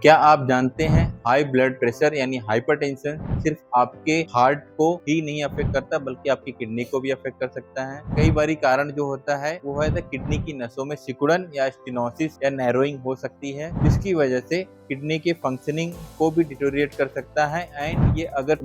क्या आप जानते हैं हाई ब्लड प्रेशर यानी हाइपरटेंशन सिर्फ आपके हार्ट को ही नहीं अफेक्ट करता बल्कि आपकी किडनी को भी अफेक्ट कर सकता है। कई बारी कारण जो होता है वो है किडनी की नसों में सिकुड़न या स्टेनोसिस या नैरोइंग हो सकती है, जिसकी वजह से किडनी के फंक्शनिंग को भी डिटोरिएट कर सकता है। एंड ये अगर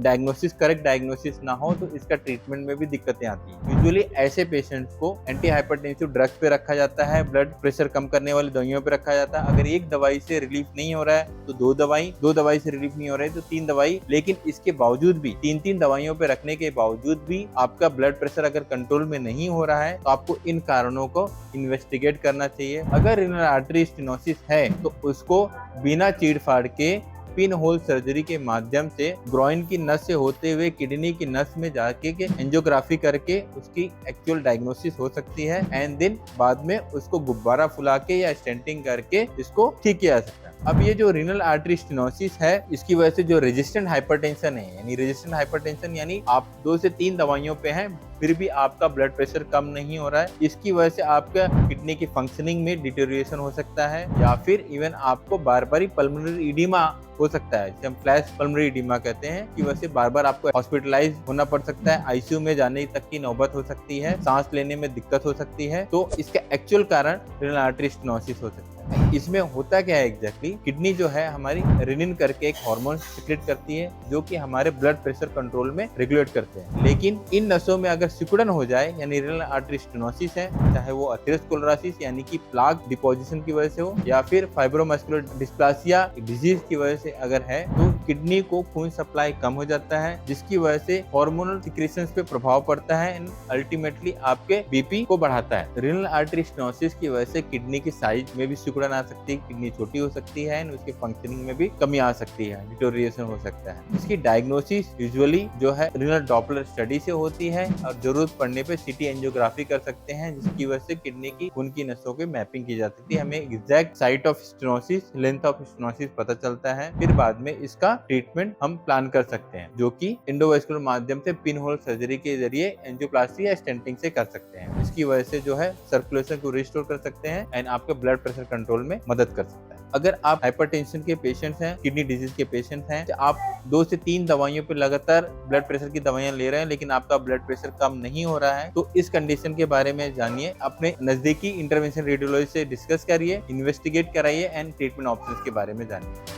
करेक्ट डायग्नोसिस ना हो तो इसका ट्रीटमेंट में भी दिक्कतें आती हैं। यूजुअली ऐसे पेशेंट्स को एंटी हाइपरटेंसिव ड्रग्स पे रखा जाता है, ब्लड प्रेशर कम करने वाली दवाइयों पे रखा जाता है। अगर एक दवाई से रिलीफ नहीं हो रहा है तो दो दवाई से रिलीफ नहीं हो रहा है तो 3 दवाई। लेकिन इसके बावजूद भी 3 दवाइयों पे रखने के बावजूद भी आपका ब्लड प्रेशर अगर कंट्रोल में नहीं हो रहा है तो आपको इन कारणों को इन्वेस्टिगेट करना चाहिए। अगर रीनल आर्टरी स्टेनोसिस है तो उसको बिना चीड़-फाड़ के पिन होल सर्जरी के माध्यम से ग्रॉइन की नस से होते हुए किडनी की नस में जाके एंजियोग्राफी करके उसकी एक्चुअल डायग्नोसिस हो सकती है। एंड देन बाद में उसको गुब्बारा फुला के या स्टेंटिंग करके इसको ठीक किया जा सकता है। अब ये जो रीनल आर्टरी स्टेनोसिस है इसकी वजह से जो रेजिस्टेंट हाइपरटेंशन है, यानी रेजिस्टेंट हाइपरटेंशन यानी आप 2 से 3 दवाइयों पे हैं फिर भी आपका ब्लड प्रेशर कम नहीं हो रहा है, इसकी वजह से आपका किडनी की फंक्शनिंग में डिटेरियोरेशन हो सकता है या फिर इवन आपको बार बार पल्मोनरी एडिमा हो सकता है, जिसे हम फ्लैश पल्मोनरी एडिमा कहते हैं, कि वजह से बार बार आपको हॉस्पिटलाइज होना पड़ सकता है, आईसीयू में जाने तक की नौबत हो सकती है, सांस लेने में दिक्कत हो सकती है। तो इसका एक्चुअल कारण रीनल आर्टरी स्टेनोसिस हो सकता है। इसमें होता क्या है एग्जैक्टली, किडनी जो है हमारी रेनिन करके एक हार्मोन सिक्रेट करती है जो कि हमारे ब्लड प्रेशर कंट्रोल में रेगुलेट करते हैं। लेकिन इन नसों में अगर सिकुड़न हो जाए यानी रीनल आर्टरी स्टेनोसिस है, चाहे वो एथेरोस्क्लेरोसिस यानी कि प्लाक डिपोजिशन की वजह से हो या फिर फाइब्रोमस्कुलर डिस्प्लासिया डिजीज की वजह से अगर है, तो किडनी को खून सप्लाई कम हो जाता है, जिसकी वजह से हार्मोनल सिक्रेशंस पे प्रभाव पड़ता है एंड अल्टीमेटली आपके बीपी को बढ़ाता है। रीनल आर्टरी स्टेनोसिस की वजह से किडनी की साइज में भी सिकुड़न आ सकती है, किडनी छोटी हो सकती है एंड उसकी फंक्शनिंग में भी कमी आ सकती है, डिटोरिएशन हो सकता है। इसकी डायग्नोसिस यूजुअली जो है रीनल डॉपलर स्टडी से होती है और जरूरत पड़ने पे सीटी एंजियोग्राफी कर सकते हैं, जिसकी वजह से किडनी की खून की नसों की मैपिंग की जा सकती है। हमें exact site of stenosis, length of stenosis पता चलता है, फिर बाद में इसका ट्रीटमेंट हम प्लान कर सकते हैं, जो कि एंडोवास्कुलर माध्यम से पिन होल सर्जरी के जरिए एंजियोप्लास्टी या स्टेंटिंग से कर सकते हैं। इसकी वजह से जो है सर्कुलेशन को रिस्टोर कर सकते हैं एंड आपके ब्लड प्रेशर कंट्रोल में मदद कर सकता है। अगर आप हाइपरटेंशन के पेशेंट्स हैं, किडनी डिजीज के पेशेंट्स हैं, तो आप 2 से 3 दवाइयों पे लगातार ब्लड प्रेशर की दवाइयां ले रहे हैं लेकिन आपका ब्लड प्रेशर कम नहीं हो रहा है, तो इस कंडीशन के बारे में जानिए, अपने नजदीकी इंटरवेंशन रेडियोलॉजिस्ट से डिस्कस करिए, इन्वेस्टिगेट कराइए एंड ट्रीटमेंट ऑप्शंस के बारे में जानिए।